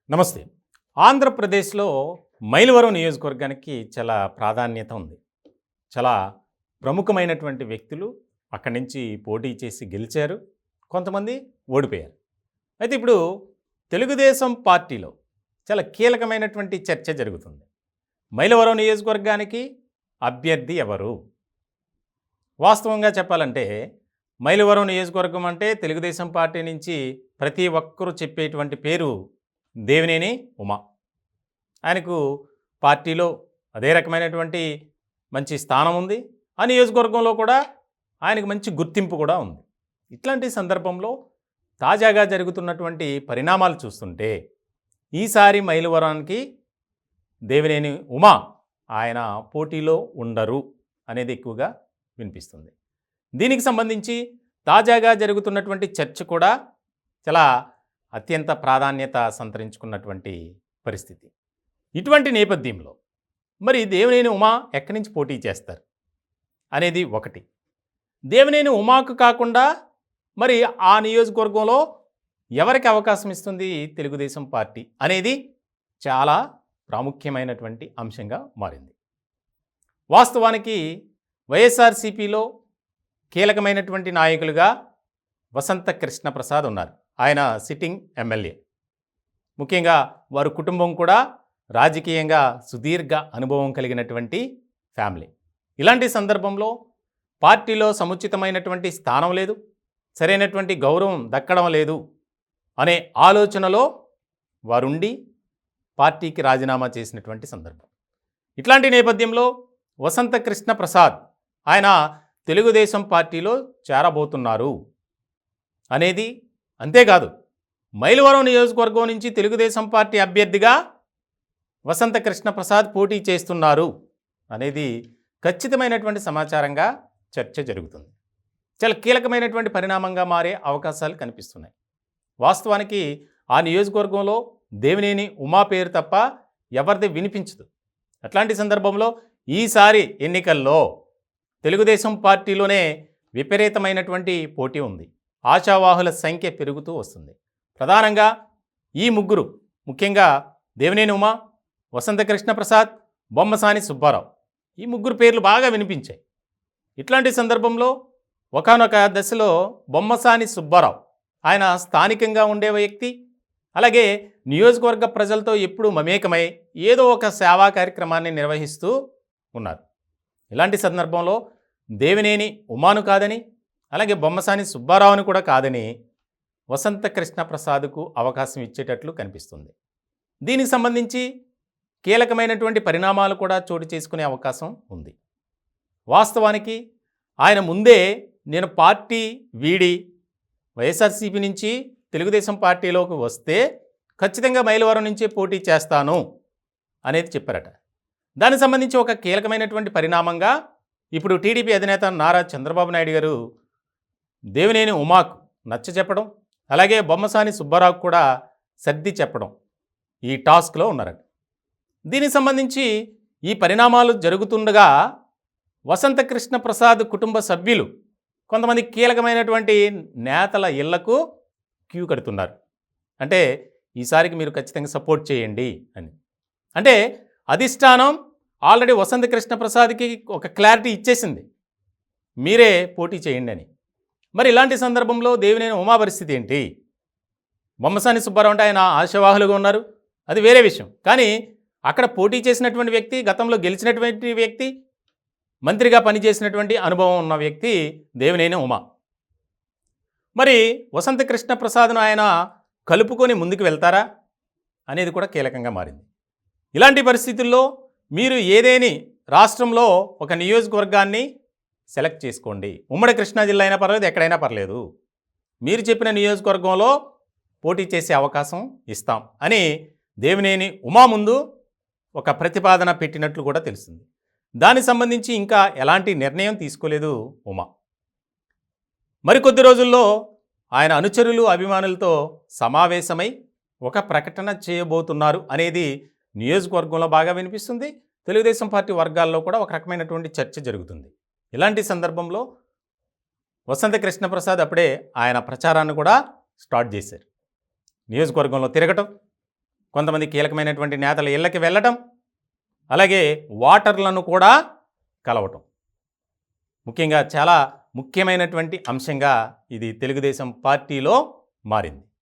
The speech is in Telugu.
నమస్తే. ఆంధ్రప్రదేశ్‌లో మైలవరం నియోజకవర్గానికి చాలా ప్రాధాన్యత ఉంది. చాలా ప్రముఖమైనటువంటి వ్యక్తులు అక్కడి నుంచి పోటీ చేసి గెలిచారు. కొంతమంది ఓడిపోయారు. అయితే ఇప్పుడు తెలుగుదేశం పార్టీలో చాలా కీలకమైనటువంటి చర్చ జరుగుతుంది. మైలవరం నియోజకవర్గానికి అభ్యర్థి ఎవరు? వాస్తవంగా చెప్పాలంటే మైలవరం నియోజకవర్గం అంటే తెలుగుదేశం పార్టీ నుంచి ప్రతి ఒక్కరూ చెప్పేటువంటి పేరు దేవినేని ఉమా. ఆయనకు పార్టీలో అదే రకమైనటువంటి మంచి స్థానం ఉంది. ఆ నియోజకవర్గంలో కూడా ఆయనకు మంచి గుర్తింపు కూడా ఉంది. ఇట్లాంటి సందర్భంలో తాజాగా జరుగుతున్నటువంటి పరిణామాలు చూస్తుంటే ఈసారి మైలవరానికి దేవినేని ఉమా ఆయన పోటీలో ఉండరు అనేది ఎక్కువగా వినిపిస్తుంది. దీనికి సంబంధించి తాజాగా జరుగుతున్నటువంటి చర్చ కూడా చాలా అత్యంత ప్రాధాన్యత సంతరించుకున్నటువంటి పరిస్థితి. ఇటువంటి నేపథ్యంలో మరి దేవినేని ఉమా ఎక్కడి నుంచి పోటీ చేస్తారు అనేది ఒకటి. దేవినేని ఉమాకు కాకుండా మరి ఆ నియోజకవర్గంలో ఎవరికి అవకాశం ఇస్తుంది తెలుగుదేశం పార్టీ అనేది చాలా ప్రాముఖ్యమైనటువంటి అంశంగా మారింది. వాస్తవానికి వైఎస్ఆర్సీపీలో కీలకమైనటువంటి నాయకులుగా వసంత కృష్ణప్రసాద్ ఉన్నారు. ఆయన సిట్టింగ్ ఎమ్మెల్యే. ముఖ్యంగా వారి కుటుంబం కూడా రాజకీయంగా సుదీర్ఘ అనుభవం కలిగినటువంటి ఫ్యామిలీ. ఇలాంటి సందర్భంలో పార్టీలో సముచితమైనటువంటి స్థానం లేదు, సరైనటువంటి గౌరవం దక్కడం లేదు అనే ఆలోచనలో వారుండి పార్టీకి రాజీనామా చేసినటువంటి సందర్భం. ఇట్లాంటి నేపథ్యంలో వసంత కృష్ణప్రసాద్ ఆయన తెలుగుదేశం పార్టీలో చేరబోతున్నారు అనేది, అంతేకాదు మైలవరం నియోజకవర్గం నుంచి తెలుగుదేశం పార్టీ అభ్యర్థిగా వసంత కృష్ణప్రసాద్ పోటీ చేస్తున్నారు అనేది ఖచ్చితమైనటువంటి సమాచారంగా చర్చ జరుగుతుంది. చాలా కీలకమైనటువంటి పరిణామంగా మారే అవకాశాలు కనిపిస్తున్నాయి. వాస్తవానికి ఆ నియోజకవర్గంలో దేవినేని ఉమా పేరు తప్ప ఎవరిది వినిపించదు. అట్లాంటి సందర్భంలో ఈసారి ఎన్నికల్లో తెలుగుదేశం పార్టీలోనే విపరీతమైనటువంటి పోటీ ఉంది. ఆశావాహుల సంఖ్య పెరుగుతూ వస్తుంది. ప్రధానంగా ఈ ముగ్గురు, ముఖ్యంగా దేవినేని ఉమా, వసంత కృష్ణప్రసాద్, బొమ్మసాని సుబ్బారావు, ఈ ముగ్గురు పేర్లు బాగా వినిపించాయి. ఇట్లాంటి సందర్భంలో ఒకానొక దశలో బొమ్మసాని సుబ్బారావు ఆయన స్థానికంగా ఉండే వ్యక్తి, అలాగే నియోజకవర్గ ప్రజలతో ఎప్పుడూ మమేకమై ఏదో ఒక సేవా కార్యక్రమాన్ని నిర్వహిస్తూ ఉన్నారు. ఇలాంటి సందర్భంలో దేవినేని ఉమాను కాదని, అలాగే బొమ్మసాని సుబ్బారావుని కూడా కాదని వసంత కృష్ణప్రసాద్కు అవకాశం ఇచ్చేటట్లు కనిపిస్తుంది. దీనికి సంబంధించి కీలకమైనటువంటి పరిణామాలు కూడా చోటు చేసుకునే అవకాశం ఉంది. వాస్తవానికి ఆయన ముందే నేను పార్టీ వీడి వైఎస్ఆర్సీపీ నుంచి తెలుగుదేశం పార్టీలోకి వస్తే ఖచ్చితంగా మైలవరం నుంచే పోటీ చేస్తాను అనేది చెప్పారట. దానికి సంబంధించి ఒక కీలకమైనటువంటి పరిణామంగా ఇప్పుడు టీడీపీ అధినేత నారా చంద్రబాబు నాయుడు గారు దేవినేని ఉమాకు నచ్చ చెప్పడం, అలాగే బొమ్మసాని సుబ్బారావు కూడా సర్ది చెప్పడం ఈ టాస్క్లో ఉన్నారట. దీనికి సంబంధించి ఈ పరిణామాలు జరుగుతుండగా వసంత కృష్ణప్రసాద్ కుటుంబ సభ్యులు కొంతమంది కీలకమైనటువంటి నేతల ఇళ్లకు క్యూ కడుతున్నారు. అంటే ఈసారికి మీరు ఖచ్చితంగా సపోర్ట్ చేయండి అని. అంటే అధిష్టానం ఆల్రెడీ వసంత కృష్ణప్రసాద్కి ఒక క్లారిటీ ఇచ్చేసింది, మీరే పోటీ చేయండి అని. మరి ఇలాంటి సందర్భంలో దేవినేని ఉమా పరిస్థితి ఏంటి? బొమ్మసాని సుబ్బారావు అంటే ఆయన ఆశావాహులుగా ఉన్నారు, అది వేరే విషయం. కానీ అక్కడ పోటీ చేసినటువంటి వ్యక్తి, గతంలో గెలిచినటువంటి వ్యక్తి, మంత్రిగా పనిచేసినటువంటి అనుభవం ఉన్న వ్యక్తి దేవినేని ఉమా. మరి వసంత కృష్ణప్రసాద్ను ఆయన కలుపుకొని ముందుకు వెళ్తారా అనేది కూడా కీలకంగా మారింది. ఇలాంటి పరిస్థితుల్లో మీరు ఏదేని రాష్ట్రంలో ఒక నియోజకవర్గాన్ని సెలెక్ట్ చేసుకోండి. ఉమ్మడి కృష్ణా జిల్లా అయినా పర్లేదు, ఎక్కడైనా పర్లేదు, మీరు చెప్పిన నియోజకవర్గంలో పోటీ చేసే అవకాశం ఇస్తాం అని దేవినేని ఉమా ముందు ఒక ప్రతిపాదన పెట్టినట్లు కూడా తెలుస్తుంది. దానికి సంబంధించి ఇంకా ఎలాంటి నిర్ణయం తీసుకోలేదు ఉమా. మరికొద్ది రోజుల్లో ఆయన అనుచరులు, అభిమానులతో సమావేశమై ఒక ప్రకటన చేయబోతున్నారు అనేది నియోజకవర్గంలో బాగా వినిపిస్తుంది. తెలుగుదేశం పార్టీ వర్గాల్లో కూడా ఒక రకమైనటువంటి చర్చ జరుగుతుంది. ఇలాంటి సందర్భంలో వసంత కృష్ణప్రసాద్ అప్పుడే ఆయన ప్రచారాన్ని కూడా స్టార్ట్ చేశారు. నియోజకవర్గంలో తిరగటం, కొంతమంది కీలకమైనటువంటి నేతల ఇళ్ళకి వెళ్ళటం, అలాగే ఓటర్లను కూడా కలవటం. ముఖ్యంగా చాలా ముఖ్యమైనటువంటి అంశంగా ఇది తెలుగుదేశం పార్టీలో మారింది.